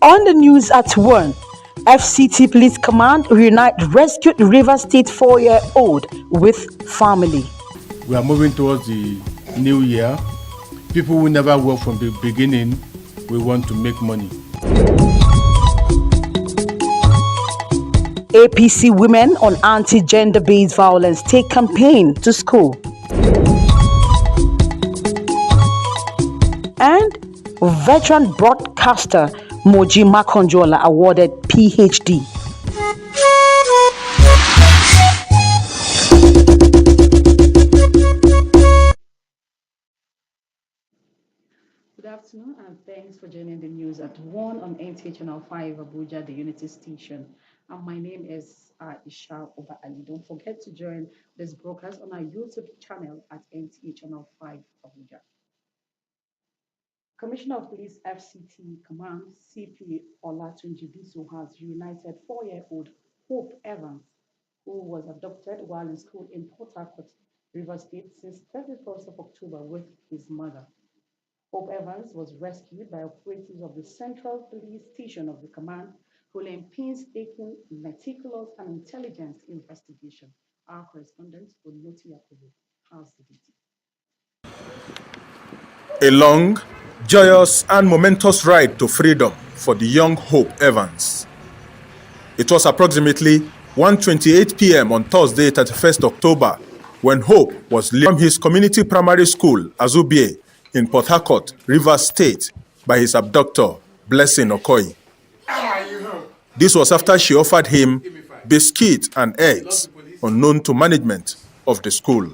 On the news at 1, FCT Police Command reunite rescued River State 4-year-old with family. We are moving towards the new year. People who never work from the beginning, we want to make money. APC Women on Anti-Gender-Based Violence take campaign to school. And veteran broadcaster Moji Makonjola awarded PhD. Good afternoon and thanks for joining the news at 1 on NTA Channel 5 Abuja, the Unity Station. And my name is Isha Oba Ali. Don't forget to join this broadcast on our YouTube channel at NTA Channel 5 Abuja. Commissioner of Police FCT Command CP Olatunji Biso has reunited 4-year-old Hope Evans, who was abducted while in school in Port Harcourt, Rivers State since 31st of October with his mother. Hope Evans was rescued by operatives of the Central Police Station of the command, following painstaking, meticulous, and intelligent investigation. Our correspondent, Onyoti Yakubu, has the details. A long, joyous, and momentous ride to freedom for the young Hope Evans. It was approximately 1:28 p.m. on Thursday, 31st October, when Hope was leaving from his community primary school, Azubie, in Port Harcourt, Rivers State, by his abductor, Blessing Okoye. This was after she offered him biscuit and eggs, unknown to management of the school.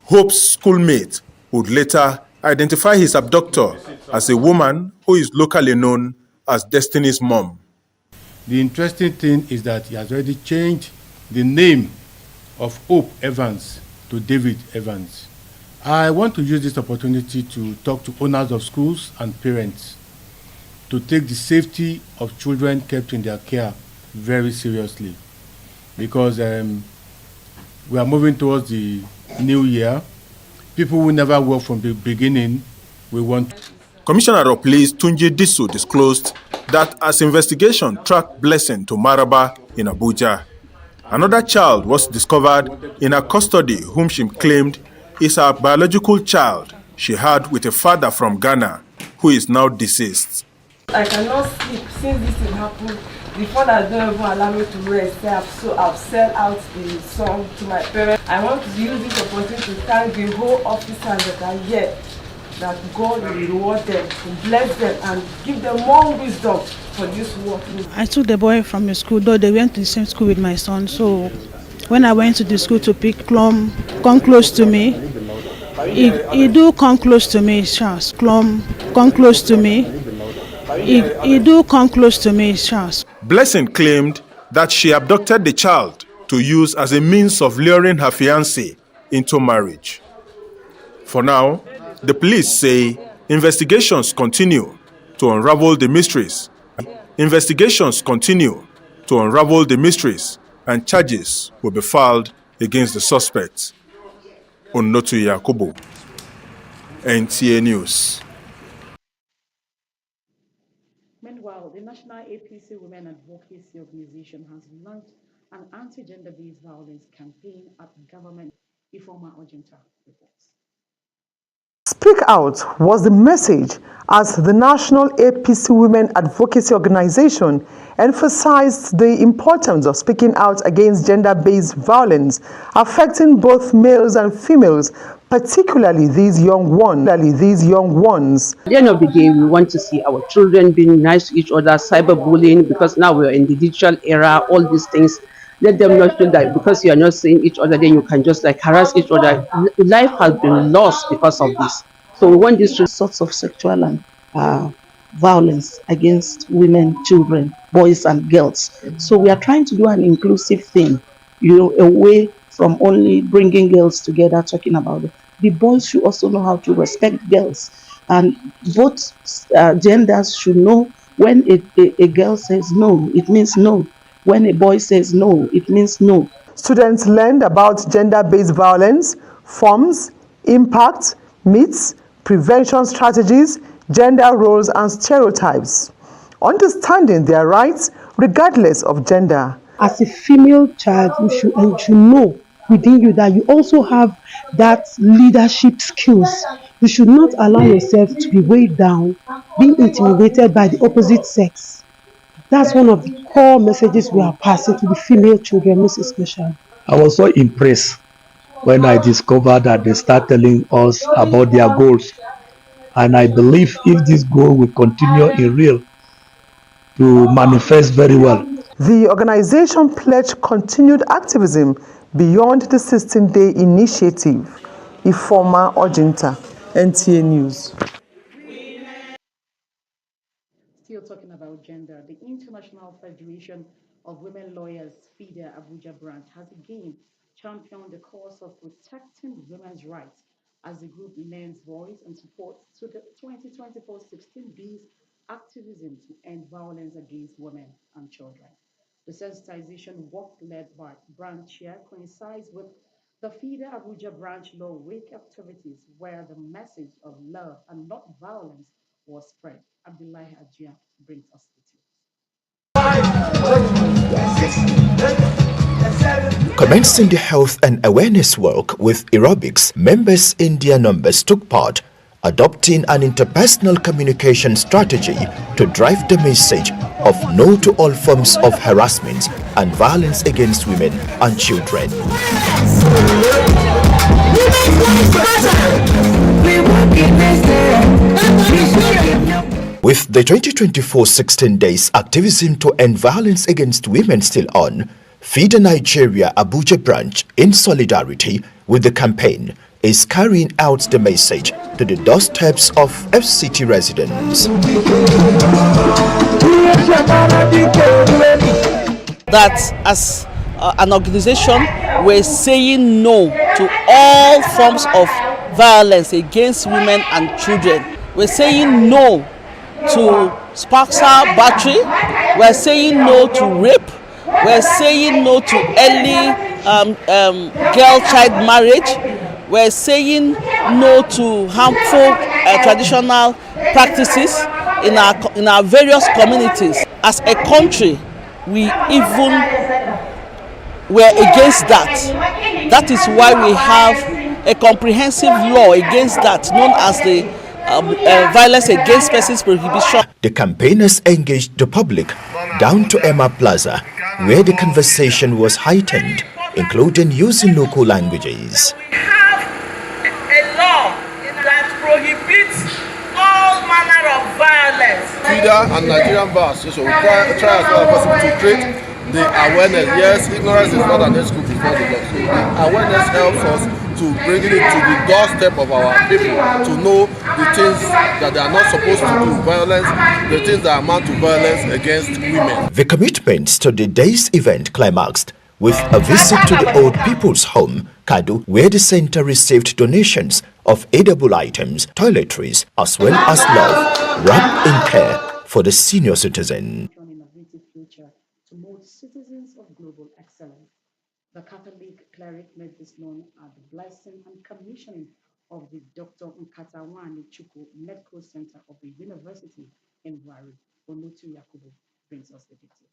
Hope's schoolmate would later identify his abductor as a woman who is locally known as Destiny's mom. The interesting thing is that he has already changed the name of Hope Evans to David Evans. I want to use this opportunity to talk to owners of schools and parents to take the safety of children kept in their care very seriously, because we are moving towards the new year. People who never work from the beginning, we want. Commissioner of Police Tunji Disu disclosed that as investigation tracked Blessing to Maraba in Abuja, another child was discovered in her custody whom she claimed is her biological child she had with a father from Ghana who is now deceased. I cannot sleep since this thing happened. The father don't even allow me to rest. I've sent out the song to my parents. I want to use this opportunity to thank the whole officers that are here, that God will reward them, bless them, and give them more wisdom for this work. I took the boy from the school, though they went to the same school with my son. So when I went to the school to pick Clum, come close to me. He do come close to me, Charles. Clum, come close to me. He do come close to me, Charles. Blessing claimed that she abducted the child to use as a means of luring her fiancé into marriage. For now, the police say investigations continue to unravel the mysteries. Investigations continue to unravel the mysteries, and charges will be filed against the suspects. Onnotu Yakubu, NTA News. Meanwhile, the National APC Women Advocacy Organization has launched an anti-gender-based violence campaign at government. Ifoma Ojinta reports. Speak Out was the message as the National APC Women Advocacy Organization emphasized the importance of speaking out against gender-based violence affecting both males and females, particularly these young ones. At the end of the day, we want to see our children being nice to each other, cyberbullying, because now we're in the digital era, all these things. Let them not feel that because you are not seeing each other, then you can just like harass each other. Life has been lost because of this. So we want these sorts of sexual and violence against women, children, boys and girls. So we are trying to do an inclusive thing, away from only bringing girls together, talking about it. The boys should also know how to respect girls. And both genders should know when a girl says no, it means no. When a boy says no, it means no. Students learned about gender-based violence, forms, impact, myths, prevention strategies, gender roles and stereotypes, understanding their rights regardless of gender. As a female child, you should know within you that you also have that leadership skills. You should not allow yourself to be weighed down, being intimidated by the opposite sex. That's one of the core messages we are passing to the female children, most especially. I was so impressed when I discovered that they start telling us about their goals. And I believe if this goal will continue in real, to manifest very well. The organization pledged continued activism beyond the 16-day initiative. Ifoma Ojinta, NTA News. Still talking about gender, the International Federation of Women Lawyers, FIDA Abuja branch, has again championed the cause of protecting women's rights as the group lends voice and support to the 2024 16B's activism to end violence against women and children. The sensitization work led by branch chair coincides with the FIDA Abuja branch Law Week activities, where the message of love and not violence was spread. Abdullahi Ajia brings us the details. Commencing the health and awareness work with aerobics, members in their numbers took part, adopting an interpersonal communication strategy to drive the message of no to all forms of harassment and violence against women and children. With the 2024 16 days activism to end violence against women still on, FIDA Nigeria Abuja branch, in solidarity with the campaign, is carrying out the message to the doorsteps of FCT residents. That as an organization, we're saying no to all forms of violence against women and children. We're saying no to spousal battery. We're saying no to rape. We're saying no to early girl-child marriage. We're saying no to harmful traditional practices in our various communities. As a country, we even were against that. That is why we have a comprehensive law against that, known as the Violence Against Persons Prohibition. The campaigners engaged the public down to Emma Plaza, where the conversation was heightened, including using local languages. We have a law that prohibits all manner of violence. FIDA and Nigerian Bar Association will try as well as possible to create the awareness. Yes, ignorance is not an excuse before the law. So the awareness helps us to bring it to the doorstep of our people to know the things that they are not supposed to do, violence, the things that amount to violence against women. The commitments to the day's event climaxed with a visit to the old people's home, Kadu, where the center received donations of edible items, toiletries, as well as love, wrapped in care for the senior citizen. Innovative future to mold citizens of global excellence. The Catholic cleric made this known at the blessing and commissioning of the Dr. Nkatawani Chukwu Medical Center of the University in Wari. Onutu Yakubu brings us the details.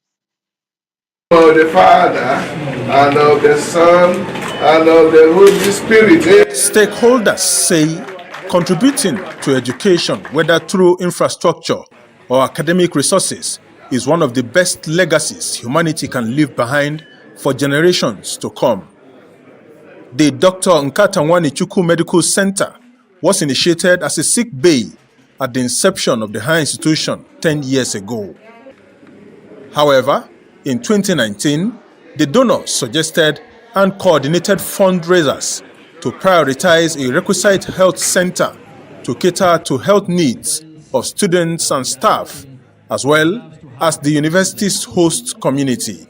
Of the Father, and of the Son, and of the Holy Spirit. Stakeholders say contributing to education, whether through infrastructure or academic resources, is one of the best legacies humanity can leave behind for generations to come. The Dr. Nkatawani Chukwu Medical Center was initiated as a sick bay at the inception of the higher institution 10 years ago. However, in 2019, the donors suggested and coordinated fundraisers to prioritize a requisite health center to cater to health needs of students and staff, as well as the university's host community.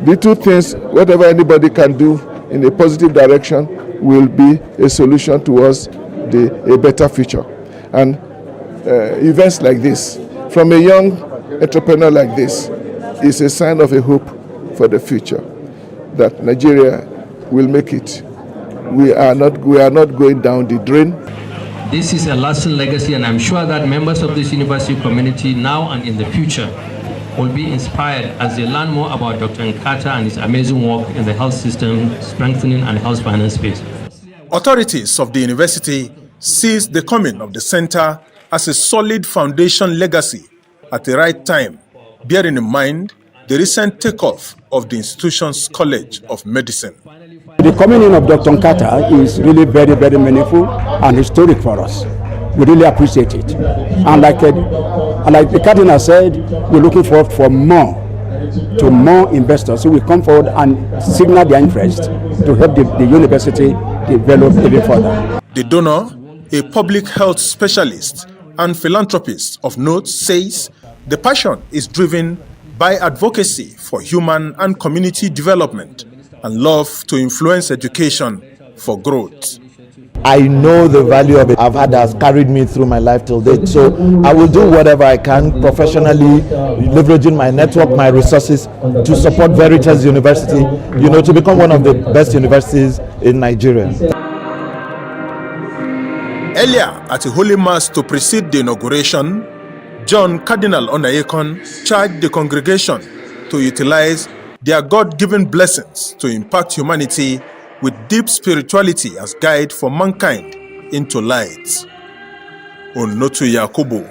The two things, whatever anybody can do in a positive direction, will be a solution towards a better future. And events like this, from a young entrepreneur like this, is a sign of a hope for the future, that Nigeria will make it. We are not going down the drain. This is a lasting legacy, and I'm sure that members of this university community now and in the future will be inspired as they learn more about Dr. Nkata and his amazing work in the health system, strengthening and health finance space. Authorities of the university seized the coming of the center as a solid foundation legacy at the right time, bearing in mind the recent takeoff of the institution's College of Medicine. The coming in of Dr. Nkata is really very, very meaningful and historic for us. We really appreciate it. And like the Cardinal said, we're looking forward for more investors who will come forward and signal their interest to help the university develop even further. The donor, a public health specialist and philanthropist of note, says the passion is driven by advocacy for human and community development and love to influence education for growth. I know the value of it. I've had that has carried me through my life till date. So I will do whatever I can professionally, leveraging my network, my resources to support Veritas University, to become one of the best universities in Nigeria. Earlier at a holy mass to precede the inauguration, John Cardinal Onayekon charged the congregation to utilize their God-given blessings to impact humanity with deep spirituality as guide for mankind into light. Onotu Yakubu,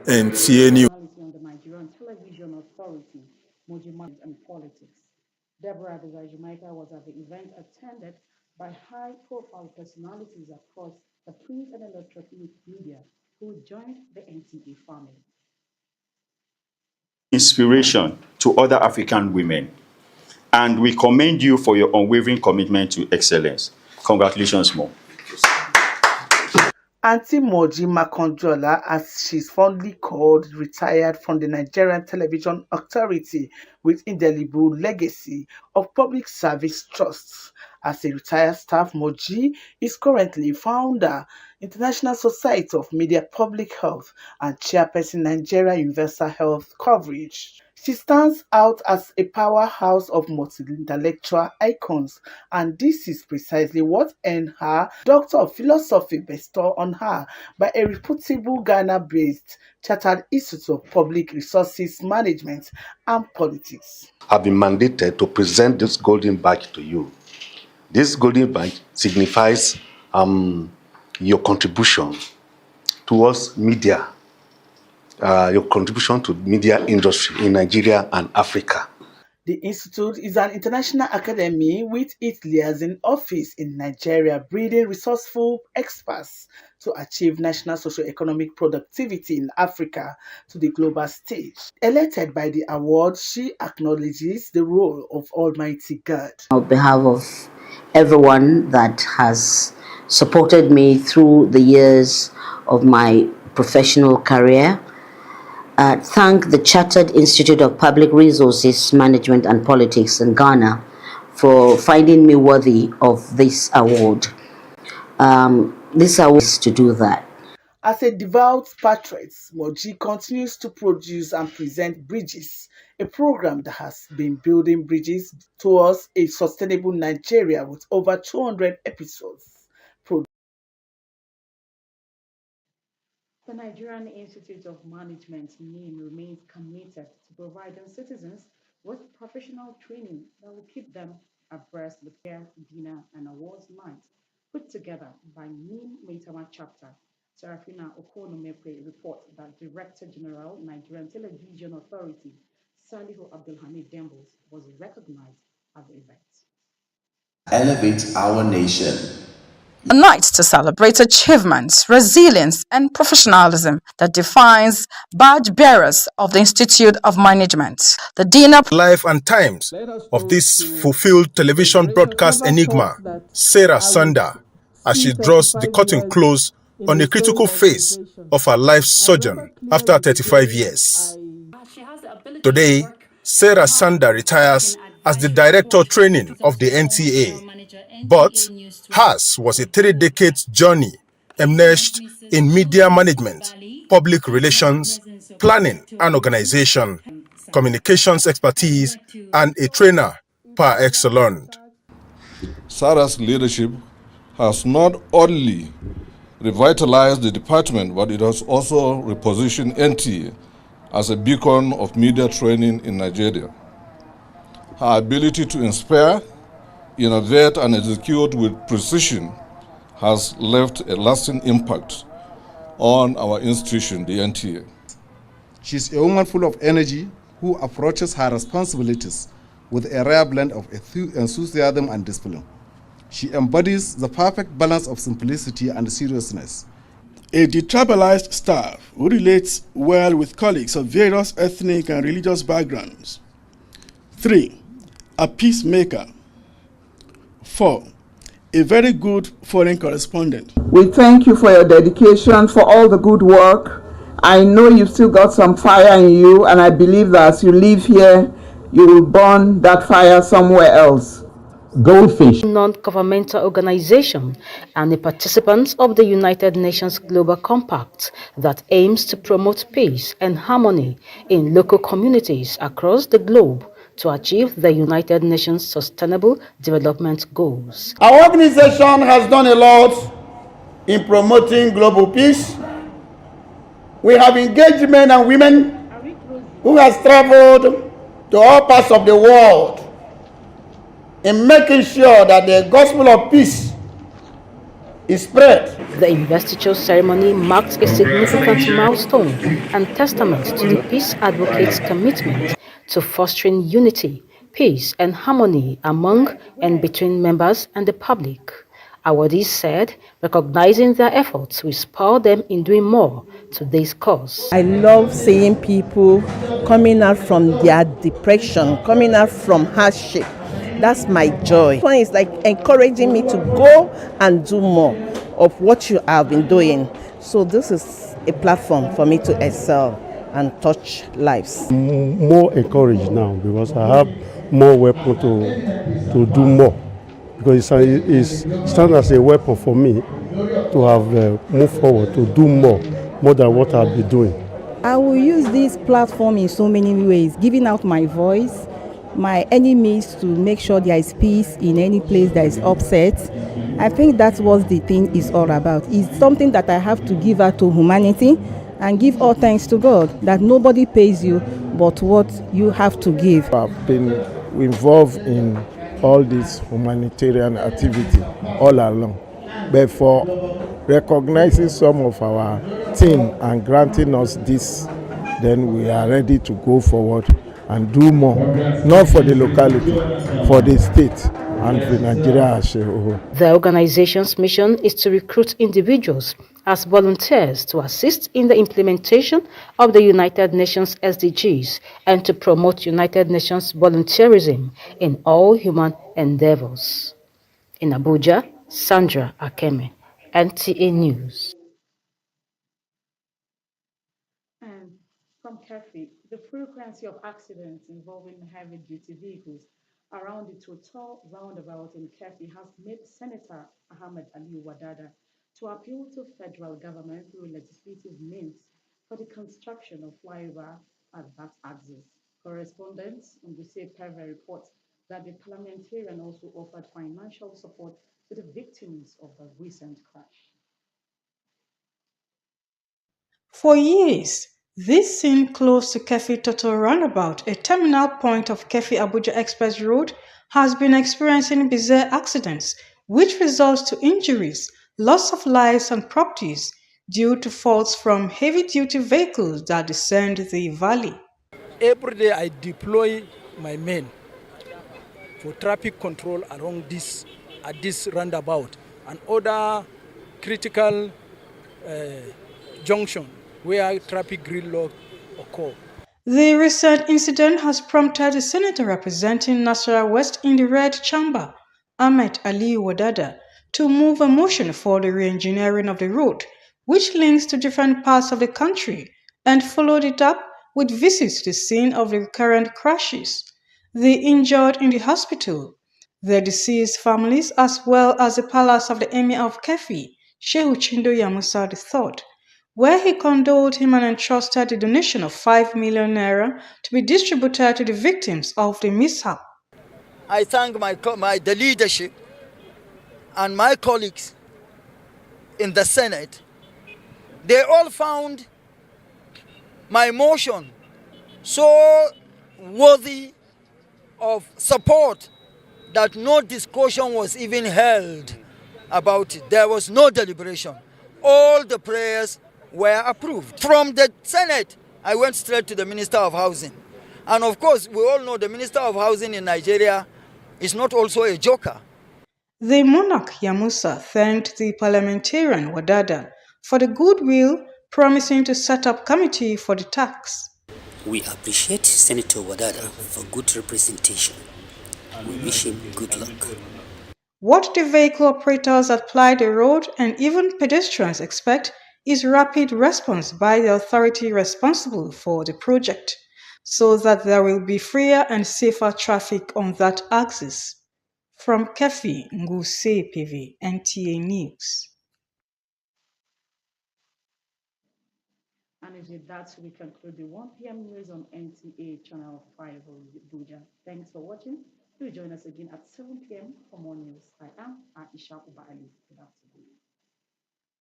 NTA On the Nigerian Television Authority, Mojima and Politics. Deborah Abuja Jamaica was at the event attended by high-profile personalities across the print and electronic media who joined the NTA family. Inspiration to other African women, and we commend you for your unwavering commitment to excellence. Congratulations, Mom. Auntie Moji Makonjola, as she's fondly called, retired from the Nigerian Television Authority with indelible legacy of public service trusts. As a retired staff, Moji is currently founder, International Society of Media Public Health, and chairperson Nigeria Universal Health Coverage. She stands out as a powerhouse of multi-intellectual icons, and this is precisely what earned her Doctor of Philosophy bestowed on her by a reputable Ghana-based Chartered Institute of Public Resources Management and Politics. I've been mandated to present this golden badge to you. This golden badge signifies your contribution towards media, your contribution to media industry in Nigeria and Africa. The institute is an international academy with its liaison office in Nigeria, breeding resourceful experts to achieve national socio-economic productivity in Africa to the global stage. Elected by the award, she acknowledges the role of Almighty God. On behalf of everyone that has supported me through the years of my professional career, thank the Chartered Institute of Public Resources Management and Politics in Ghana for finding me worthy of this award. This award is to do that. As a devout patriot, Moji continues to produce and present Bridges, a program that has been building bridges towards a sustainable Nigeria with over 200 episodes. The Nigerian Institute of Management (NIM) remains committed to providing citizens with professional training that will keep them abreast of the fair dinner and awards night put together by NIM Maitama chapter. Serafina Okonomekwe reports that Director General, Nigerian Television Authority, Salihu Abdulhamid Dembos, was recognized at the event. Elevate our nation. A night to celebrate achievements, resilience, and professionalism that defines badge bearers of the Institute of Management. The dinner life and times of this fulfilled television broadcast enigma, Sarah Sander, as she draws the curtain close on a critical phase of her life sojourn after 35 years. Today, Sarah Sander retires as the Director Training of the NTA, but hers was a 3-decade journey enmeshed in media management, public relations, planning and organization, communications expertise, and a trainer par excellence. Sarah's leadership has not only revitalized the department, but it has also repositioned NTA as a beacon of media training in Nigeria. Her ability to inspire, innovate, and execute with precision has left a lasting impact on our institution, the NTA. She's a woman full of energy who approaches her responsibilities with a rare blend of enthusiasm and discipline. She embodies the perfect balance of simplicity and seriousness. A detribalized staff who relates well with colleagues of various ethnic and religious backgrounds. 3. A peacemaker. 4. A very good foreign correspondent. We thank you for your dedication, for all the good work. I know you've still got some fire in you, and I believe that as you leave here, you will burn that fire somewhere else. Goldfish, non-governmental organization and the participants of the United Nations Global Compact that aims to promote peace and harmony in local communities across the globe to achieve the United Nations Sustainable Development Goals. Our organization has done a lot in promoting global peace. We have engaged men and women who have traveled to all parts of the world in making sure that the gospel of peace is spread. The investiture ceremony marked a significant milestone and testament to the peace advocates' commitment to fostering unity, peace, and harmony among and between members and the public. Awardees said recognizing their efforts will spur them in doing more to this cause. I love seeing people coming out from their depression, coming out from hardship. That's my joy. It's like encouraging me to go and do more of what you have been doing. So this is a platform for me to excel and touch lives. I'm more encouraged now because I have more weapon to do more. Because it stands as a weapon for me to have moved forward, to do more than what I've been doing. I will use this platform in so many ways, giving out my voice, my enemies to make sure there is peace in any place that is upset. I think that's what the thing is all about. It's something that I have to give out to humanity and give all thanks to God that nobody pays you but what you have to give. I've been involved in all this humanitarian activity all along, but for recognizing some of our team and granting us this, then we are ready to go forward and do more, not for the locality, for the state and for Nigeria as a whole. The organization's mission is to recruit individuals as volunteers to assist in the implementation of the United Nations SDGs and to promote United Nations volunteerism in all human endeavors. In Abuja, Sandra Akeme, NTA News. And from Kefi, the frequency of accidents involving heavy-duty vehicles around the Total roundabout in Kefi has made Senator Ahmed Ali Wadada to appeal to federal government through legislative means for the construction of flyover at that axis. Correspondents on the Peva report that the parliamentarian also offered financial support to the victims of the recent crash. For years, this scene close to Kefi Total Roundabout, a terminal point of Kefi Abuja Express Road, has been experiencing bizarre accidents, which results to injuries, loss of lives and properties due to faults from heavy-duty vehicles that descend the valley. Every day I deploy my men for traffic control along this roundabout and other critical junction where traffic gridlock occur. The recent incident has prompted the senator representing Nasarawa West in the Red Chamber, Ahmed Ali Wadada, to move a motion for the re-engineering of the road, which links to different parts of the country, and followed it up with visits to the scene of the recurrent crashes, the injured in the hospital, the deceased families, as well as the palace of the Emir of Kefi, Shehu Chindo Yamusa III, where he condoled him and entrusted the donation of 5 million naira to be distributed to the victims of the mishap. I thank the leadership and my colleagues in the Senate, they all found my motion so worthy of support that no discussion was even held about it. There was no deliberation. All the prayers were approved. From the Senate, I went straight to the Minister of Housing. And of course, we all know the Minister of Housing in Nigeria is not also a joker. The monarch Yamusa thanked the parliamentarian Wadada for the goodwill, promising to set up committee for the tax. We appreciate Senator Wadada for good representation. We wish him good luck. What the vehicle operators at Ply Road and even pedestrians expect is rapid response by the authority responsible for the project, so that there will be freer and safer traffic on that axis. From Kefi Nguse PV, NTA News. And with that, we conclude the 1 p.m. news on NTA Channel 5 of Abuja. Thanks for watching. Do join us again at 7 p.m. for more news. I am Aisha Uba Ali. Good afternoon.